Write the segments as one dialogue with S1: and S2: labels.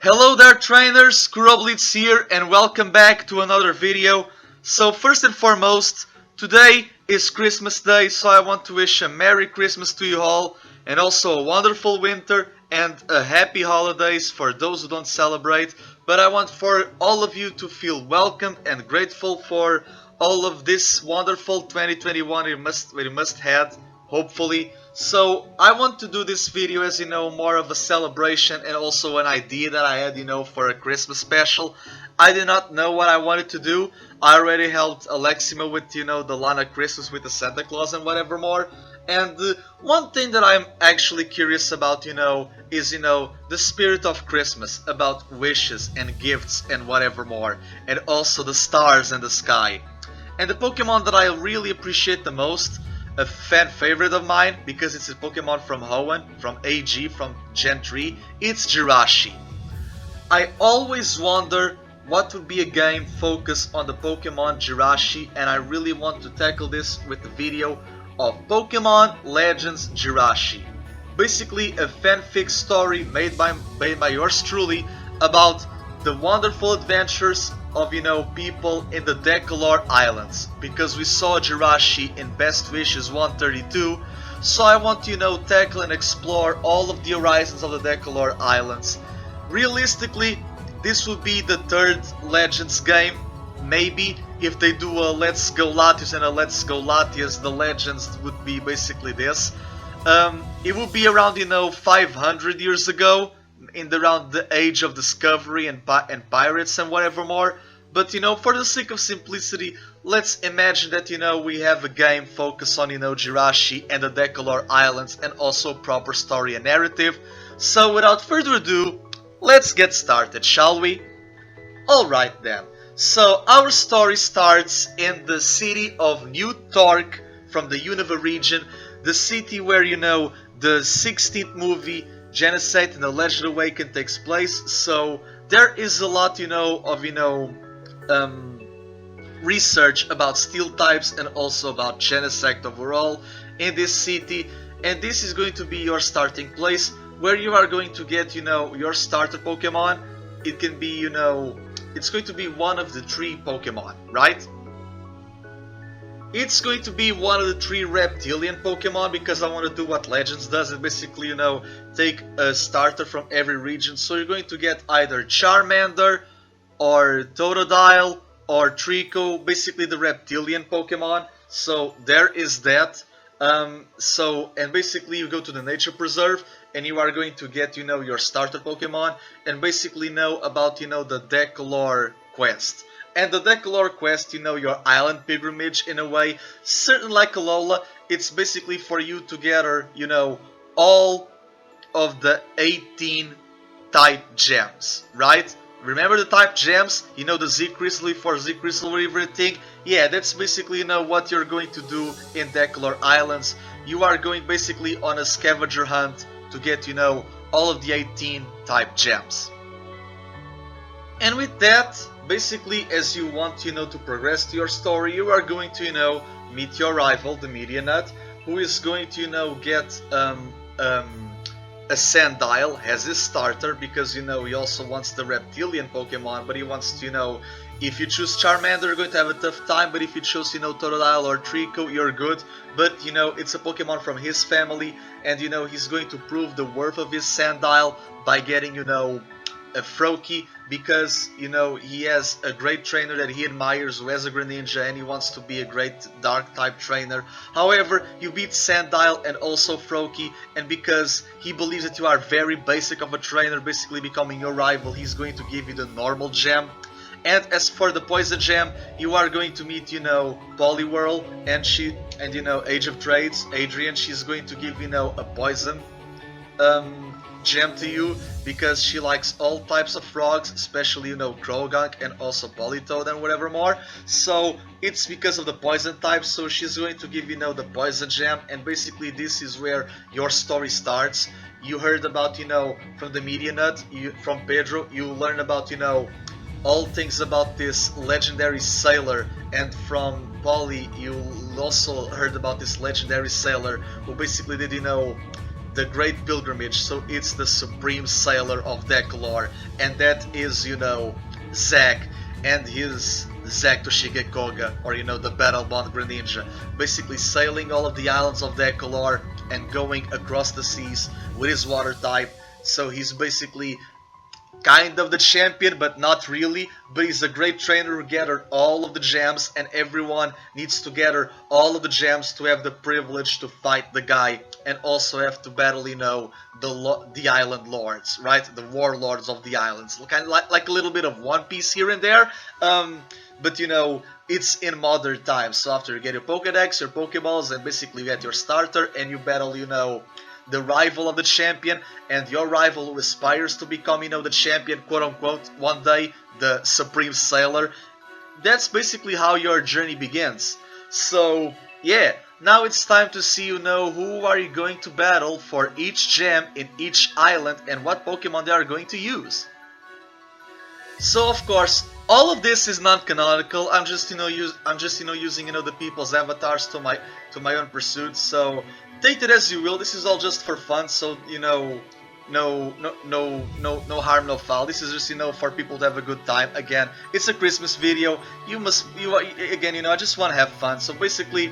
S1: Hello there trainers, KuroBlitz here and welcome back to another video. So first and foremost, today is Christmas Day, so I want to wish a Merry Christmas to you all and also a wonderful winter and a happy holidays for those who don't celebrate. But I want for all of you to feel welcome and grateful for all of this wonderful 2021 we must had, hopefully. So I want to do this video as more of a celebration and also an idea that I had for a Christmas special. I did not know what I wanted to do. I already helped Alexima with the Lana Christmas with the Santa Claus and whatever more. And one thing that I'm actually curious about is the spirit of Christmas, about wishes and gifts and whatever more, and also the stars and the sky. And the Pokemon that I really appreciate the most, a fan favorite of mine, because it's a Pokemon from Hoenn, from AG, from Gen 3, it's Jirachi. I always wonder what would be a game focused on the Pokemon Jirachi, and I really want to tackle this with the video of Pokemon Legends Jirachi. Basically a fanfic story made by yours truly about the wonderful adventures of people in the Decolor Islands, because we saw Jirachi in Best Wishes 132. So I want to tackle and explore all of the horizons of the Decolor Islands. Realistically, this would be the third Legends game. Maybe if they do a Let's Go Latios and a Let's Go Latias, the Legends would be basically this. It would be around 500 years ago, around the age of discovery and pirates and whatever more. But for the sake of simplicity, let's imagine that we have a game focused on Jirachi and the Decolor Islands, and also proper story and narrative. So without further ado, let's get started, shall we? Alright then. So our story starts in the city of New Torque from the Unova region, the city where the 16th movie Genocide and the Legend Awakened takes place. So there is a lot of research about steel types and also about Genocide overall in this city, and this is going to be your starting place where you are going to get your starter Pokemon. It can be it's going to be one of the 3 Pokemon, right? It's going to be one of the 3 reptilian Pokemon, because I want to do what Legends does and basically take a starter from every region. So you're going to get either Charmander or Totodile or Trico, basically the reptilian Pokemon. So there is that. And basically you go to the nature preserve and you are going to get your starter Pokemon and basically know about the Decolor quest. And the Decolor quest, your island pilgrimage in a way, certain like Alola, it's basically for you to gather, all of the 18 type gems, right? Remember the type gems? The Z Crystal for Z Crystal or everything? Yeah, that's basically what you're going to do in Decolor Islands. You are going basically on a scavenger hunt to get, all of the 18 type gems. And with that, basically as you want to progress to your story, you are going to meet your rival, the Medianut, who is going to get a Sandile as his starter, because he also wants the reptilian Pokemon, but he wants to if you choose Charmander you're going to have a tough time, but if you choose Totodile or Trico you're good. But it's a Pokemon from his family, and he's going to prove the worth of his Sandile by getting a Froakie, because he has a great trainer that he admires who has a Greninja, and he wants to be a great dark type trainer. However, you beat Sandile and also Froakie, and because he believes that you are very basic of a trainer, basically becoming your rival, he's going to give you the normal gem. And as for the poison gem, you are going to meet Poliwhirl and Age of Trades Adrian. She's going to give a poison gem to you, because she likes all types of frogs, especially Krogunk and also Politoed and whatever more. So it's because of the poison type, so she's going to give the poison gem, and basically this is where your story starts. You heard about from the Medianut, from Pedro, you learn about all things about this legendary sailor, and from Polly you also heard about this legendary sailor who basically did the Great Pilgrimage, so it's the Supreme Sailor of Decolor, and that is, you know, Zack and his Zack Toshige Koga, or you know, the Battle Bond Greninja, basically sailing all of the islands of Decolor and going across the seas with his water type. So he's basically kind of the champion, but not really. But he's a great trainer who gathered all of the gems, and everyone needs to gather all of the gems to have the privilege to fight the guy, and also have to battle, you know, the island lords, right? The warlords of the islands, kind of like a little bit of One Piece here and there. But you know, it's in modern times. So after you get your Pokédex, your Pokéballs, and basically you get your starter, and you battle, you know, the rival of the champion, and your rival who aspires to become, you know, the champion, quote unquote, one day, the Supreme Sailor. That's basically how your journey begins. So yeah, now it's time to see, you know, who are you going to battle for each gem in each island, and what Pokemon they are going to use. So of course, all of this is non-canonical. I'm just, you know, using, you know, the people's avatars to my own pursuits. So take it as you will. This is all just for fun. So you know, no harm, no foul. This is just, you know, for people to have a good time. Again, it's a Christmas video. Again, you know, I just want to have fun. So basically,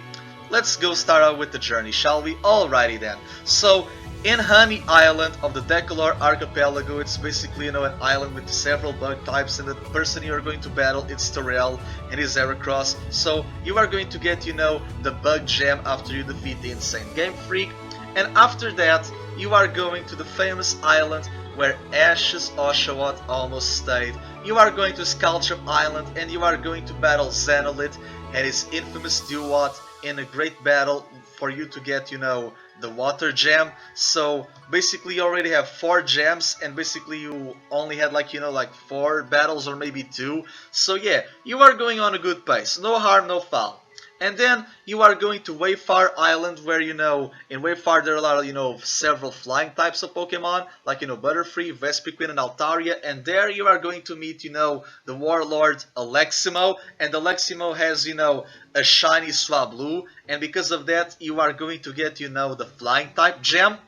S1: let's go start out with the journey, shall we? Alrighty then. So in Honey Island of the Decolor Archipelago, it's basically, you know, an island with several bug types, and the person you are going to battle is Terrell and his Heracross. So you are going to get, you know, the bug gem after you defeat the insane Game Freak, and after that you are going to the famous island where Ash's Oshawott almost stayed. You are going to Skulltrap Island, and you are going to battle Xenolit and his infamous Duat in a great battle for you to get, you know, the water gem. So basically you already have 4 gems, and basically you only had, like, you know, like 4 battles or maybe 2. So yeah, you are going on a good pace, no harm, no foul. And then you are going to Wayfar Island, where, you know, in Wayfar there are a lot of, you know, several flying types of Pokemon, like, you know, Butterfree, Vespiquen, and Altaria, and there you are going to meet, you know, the Warlord Aleximo, and Aleximo has, you know, a shiny Swablu, and because of that you are going to get, you know, the flying type gem.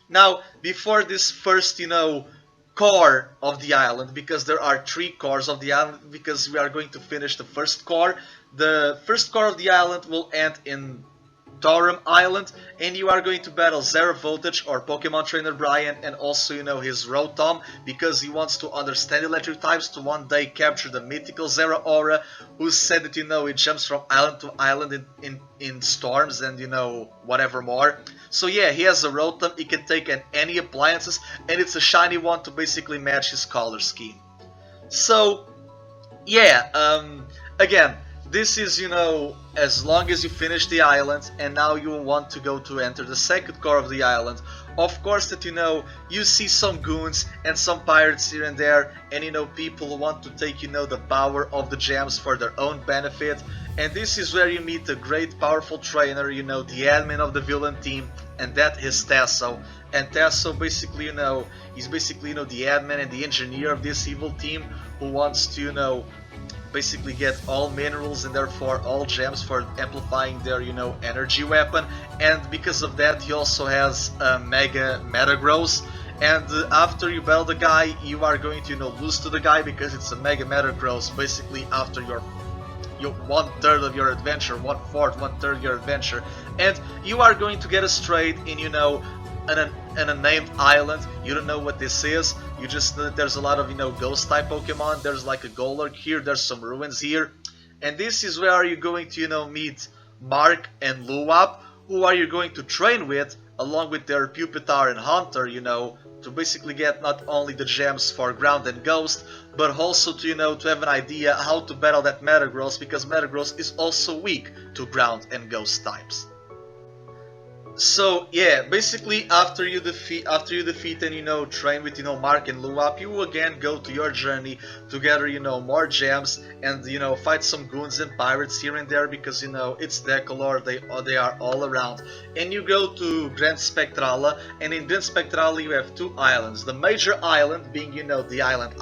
S1: Now, before this first, you know, core of the island, because there are 3 cores of the island, because we are going to finish the first core. The first core of the island will end in Taurum Island, and you are going to battle Zero Voltage or Pokemon Trainer Brian, and also, you know, his Rotom, because he wants to understand electric types to one day capture the mythical Zero Aura, who said that, you know, it jumps from island to island in storms and, you know, whatever more. So yeah, he has a Rotom, he can take any appliances, and it's a shiny one to basically match his color scheme. So yeah, again, this is, you know, as long as you finish the island, and now you will want to go to enter the second core of the island. Of course that, you know, you see some goons and some pirates here and there, and, you know, people who want to take, you know, the power of the gems for their own benefit. And this is where you meet a great powerful trainer, you know, the admin of the villain team, and that is Tasso. And Tasso basically, you know, he's basically, you know, the admin and the engineer of this evil team, who wants to, you know, basically get all minerals and therefore all gems for amplifying their, you know, energy weapon. And because of that he also has a Mega Metagross, and after you battle the guy you are going to, you know, lose to the guy because it's a Mega Metagross basically after your 1/3 of your adventure, 1/4, 1/3 of your adventure, and you are going to get a straight in, you know, an unnamed island. You don't know what this is, you just know that there's a lot of, you know, ghost type Pokemon. There's like a Golurk here, there's some ruins here, and this is where you're going to, you know, meet Mark and Luwap, who are you going to train with, along with their Pupitar and Haunter, you know, to basically get not only the gems for Ground and Ghost, but also to, you know, to have an idea how to battle that Metagross, because Metagross is also weak to Ground and Ghost types. So yeah, basically after you defeat and, you know, train with, you know, Mark and Luwap, you will again go to your journey to gather, you know, more gems and, you know, fight some goons and pirates here and there, because, you know, it's Decolor, they are all around. And you go to Grand Spectrala, and in Grand Spectrala you have 2 islands. The major island being, you know, the Island,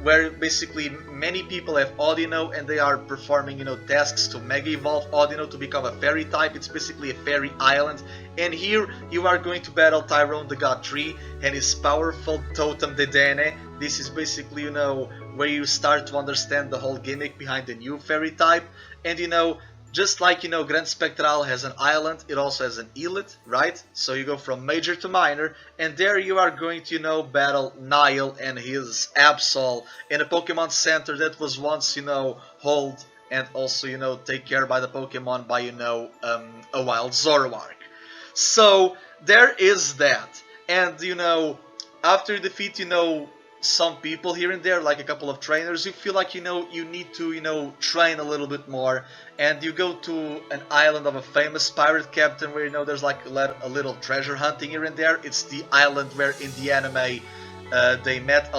S1: where basically many people have Audino and they are performing, tasks to Mega Evolve Audino to become a Fairy type. It's basically a Fairy Island. And here you are going to battle Tyrone the God Tree and his powerful Totem Dedenne. This is basically, where you start to understand the whole gimmick behind the new Fairy type. And just like, Grand Spectral has an island, it also has an elite, right? So you go from major to minor, and there you are going to, battle Nile and his Absol in a Pokemon Center that was once, hold and also, take care by the Pokemon by, a wild Zoroark. So there is that. And, after you defeat, some people here and there, like a couple of trainers, you feel like you need to train a little bit more, and you go to an island of a famous pirate captain where there's like a little treasure hunting here and there. It's the island where in the anime they met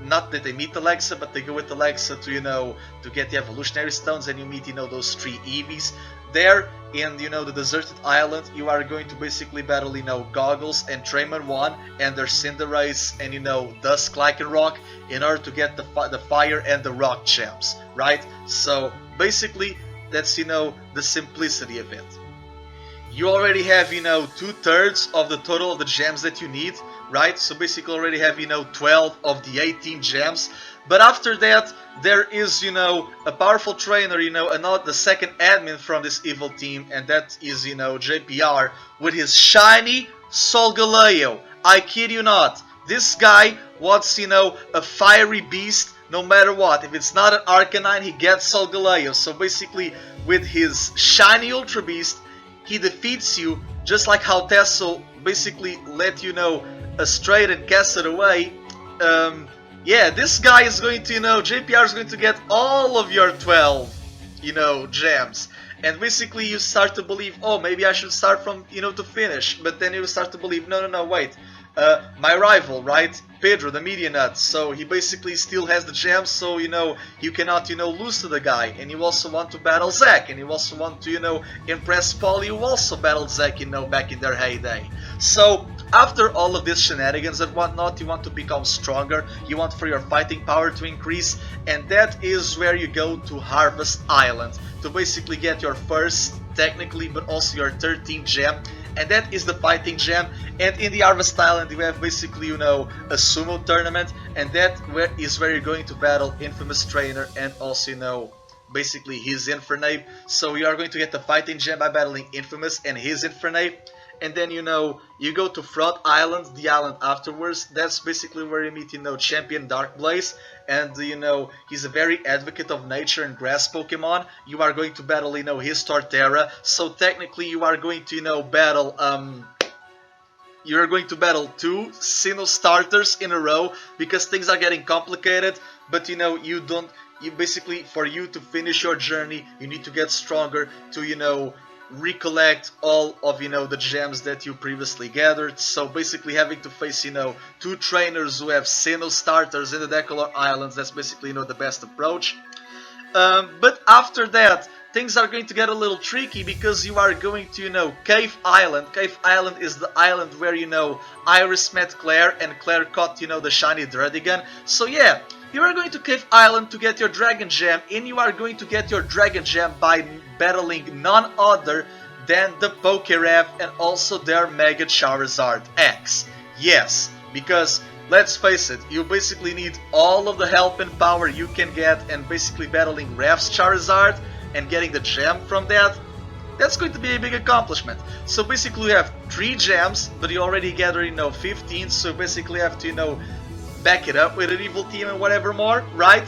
S1: not that they meet Alexa, but they go with Alexa to get the evolutionary stones, and you meet those 3 Eevees. There in the deserted island, you are going to basically battle Goggles and Trayman 1 and their Cinderace and Dusk Lycanroc in order to get the fire and the rock gems, right? So basically that's the simplicity of it. You already have 2/3 of the total of the gems that you need, right? So basically already have 12 of the 18 gems. But after that, there is, a powerful trainer, the second admin from this evil team, and that is, JPR, with his shiny Solgaleo. I kid you not. This guy wants, a fiery beast no matter what. If it's not an Arcanine, he gets Solgaleo. So basically, with his shiny Ultra Beast, he defeats you, just like how Tesso basically let astray and cast it away. Yeah, this guy is going to, JPR is going to get all of your 12, gems. And basically you start to believe, oh, maybe I should start from, to finish. But then you start to believe, no, wait. My rival, right? Pedro, the Media Nut. So he basically still has the gems, so, you cannot, lose to the guy. And you also want to battle Zack. And you also want to, impress Paul, who also battled Zack, back in their heyday. So after all of these shenanigans and whatnot, you want to become stronger, you want for your fighting power to increase, and that is where you go to Harvest Island to basically get your first, technically, but also your 13th gem, and that is the fighting gem. And in the Harvest Island you have basically, a sumo tournament, and that is where you're going to battle Infamous Trainer and also, basically his Infernape. So you are going to get the fighting gem by battling Infamous and his Infernape. And then you go to Front Island, the island afterwards. That's basically where you meet Champion Dark Blaze, and he's a very advocate of nature and grass Pokemon. You are going to battle his Torterra. So technically you are going to battle you're going to battle 2 Sinnoh starters in a row, because things are getting complicated. But you basically, for you to finish your journey, you need to get stronger to recollect all of the gems that you previously gathered. So basically having to face 2 trainers who have Sinnoh starters in the Decolor Islands, that's basically the best approach. But after that, things are going to get a little tricky, because you are going to Cave Island. Cave Island is the island where Iris met Claire, and Claire caught the shiny Dredigan. So yeah, you are going to Cave Island to get your Dragon Gem, and you are going to get your Dragon Gem by battling none other than the Pokeref and also their Mega Charizard X. Yes, because let's face it, you basically need all of the help and power you can get, and basically battling Ref's Charizard and getting the gem from that, that's going to be a big accomplishment. So basically you have 3 gems, but you already gathered 15, so basically you have to back it up with an evil team and whatever more, right?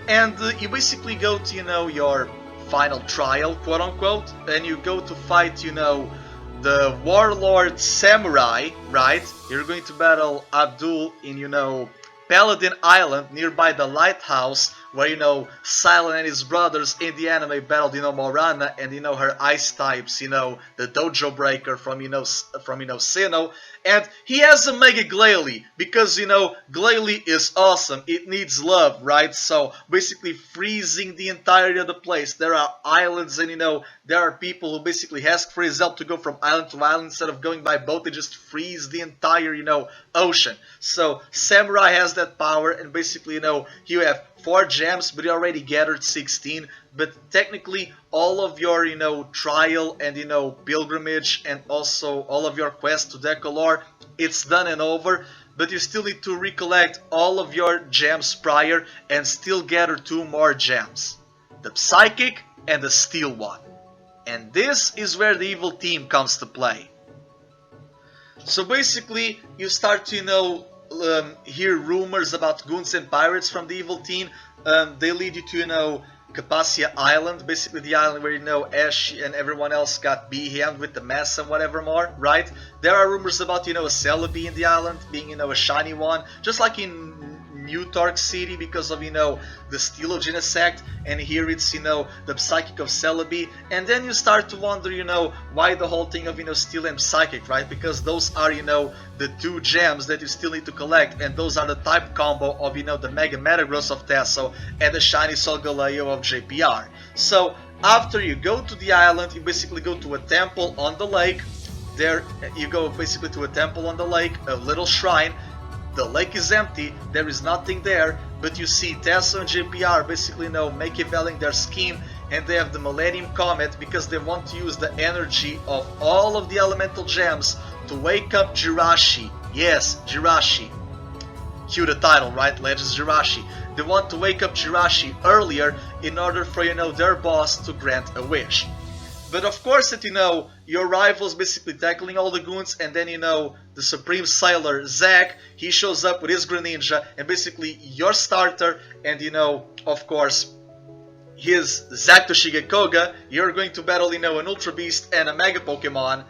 S1: And you basically go to your final trial, quote unquote, and you go to fight the Warlord Samurai, right? You're going to battle Abdul in Paladin Island, nearby the lighthouse, where Silent and his brothers in the anime battled Morana and her ice types, the Dojo Breaker from Sinnoh. And he has a Mega Glalie because, Glalie is awesome. It needs love, right? So basically freezing the entirety of the place. There are islands and, there are people who basically ask for his help to go from island to island instead of going by boat. They just freeze the entire, ocean. So Samurai has that power, and basically, you have 4 gems, but you already gathered 16. But technically, all of your, trial and, pilgrimage and also all of your quests to Decolor, it's done and over. But you still need to recollect all of your gems prior and still gather 2 more gems. The Psychic and the Steel one. And this is where the evil team comes to play. So basically, you start to, hear rumors about goons and pirates from the evil team. They lead you to, Capacia Island, basically the island where, Ash and everyone else got beheaded with the mess and whatever more, right? There are rumors about, a Celebi in the island, being, a shiny one, just like in New Torque City because of, the Steel of Genesect, and here it's, the Psychic of Celebi, and then you start to wonder, why the whole thing of, Steel and Psychic, right? Because those are, the 2 gems that you still need to collect, and those are the type combo of, the Mega Metagross of Tesso and the Shiny Solgaleo of JPR. So, after you go to the island, you basically go to a temple on the lake. There, you go basically to a temple on the lake, a little shrine. The lake is empty, there is nothing there, but you see Tesso and JPR basically machiavelling their scheme, and they have the Millennium Comet because they want to use the energy of all of the elemental gems to wake up Jirachi. Yes, Jirachi. Cue the title, right? Legends Jirachi. They want to wake up Jirachi earlier in order for, their boss to grant a wish. But of course that, your rival's basically tackling all the goons, and then, the Supreme Sailor, Zack, he shows up with his Greninja, and basically your starter, and, of course, his Zack Koga, you're going to battle, an Ultra Beast and a Mega Pokemon.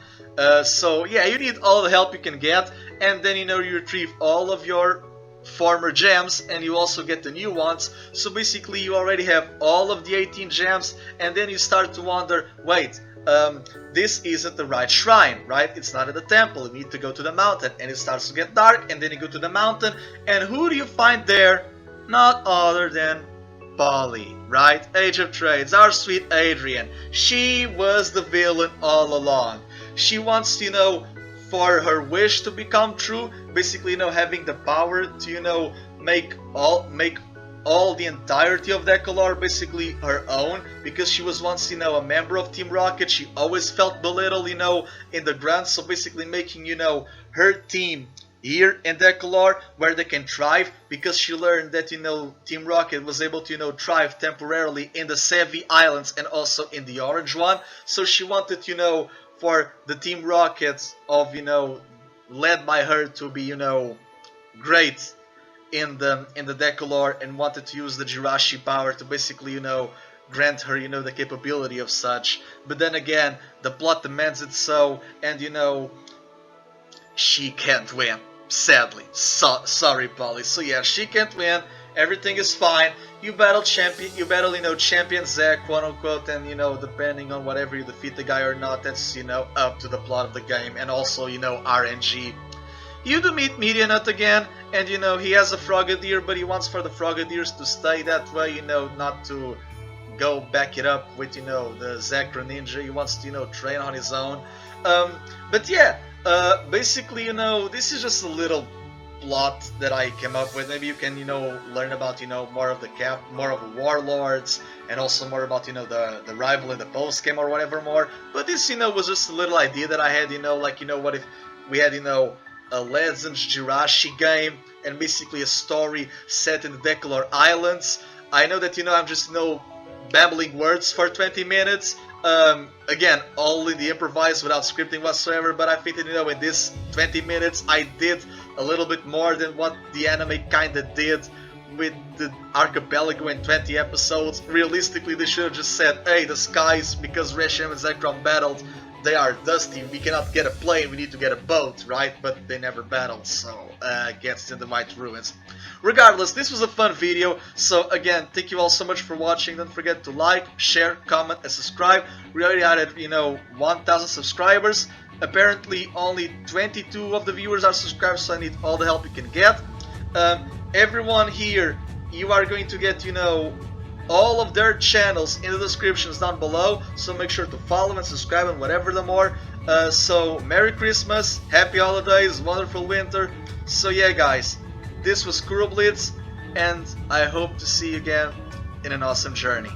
S1: So, yeah, you need all the help you can get, and then, you retrieve all of your former gems, and you also get the new ones. So basically you already have all of the 18 gems, and then you start to wonder, wait, this isn't the right shrine, right? It's not at the temple, you need to go to the mountain, and it starts to get dark, and then you go to the mountain, and who do you find there? Not other than Polly, right? Age of Trades, our sweet Adrian. She was the villain all along. She wants, for her wish to become true, basically, having the power to, make all the entirety of Decolor basically her own, because she was once, a member of Team Rocket. She always felt belittled, in the grunt, so basically making, her team here in Decolor where they can thrive, because she learned that, Team Rocket was able to, thrive temporarily in the Sevi Islands and also in the Orange one, so she wanted, for the Team Rockets of, led by her to be, great in the Decolor, and wanted to use the Jirachi power to basically, grant her, the capability of such. But then again, the plot demands it so, and, she can't win, sadly. Sorry, Polly. So yeah, she can't win. Everything is fine. You battle champion Zack, quote unquote, and depending on whatever you defeat the guy or not, that's up to the plot of the game, and also RNG. You do meet Media Nut again, and he has a Frogadier, but he wants for the Frogadiers to stay that way, not to go back it up with the Zack Greninja. He wants to train on his own. But yeah, basically this is just a little plot that I came up with. Maybe you can learn about more of the warlords, and also more about the rival in the post game or whatever more. But this was just a little idea that I had, like what if we had a Legends Jirachi game, and basically a story set in the Decolor Islands. I know that I'm just babbling words for 20 minutes. Again, all in the improvised without scripting whatsoever, but I think that in this 20 minutes I did a little bit more than what the anime kinda did with the Archipelago in 20 episodes. Realistically, they should have just said, hey, the skies, because Reshiram and Zekrom battled, they are dusty, we cannot get a plane, we need to get a boat, right? But they never battled, so gets in the White Ruins. Regardless, this was a fun video, so again, thank you all so much for watching. Don't forget to like, share, comment, and subscribe. We already added, 1,000 subscribers. Apparently only 22 of the viewers are subscribed, so I need all the help you can get. Everyone here, you are going to get, all of their channels in the descriptions down below, so make sure to follow and subscribe and whatever the more. So Merry Christmas, Happy Holidays, wonderful winter. So yeah guys, this was KuroBlitz, and I hope to see you again in an awesome journey.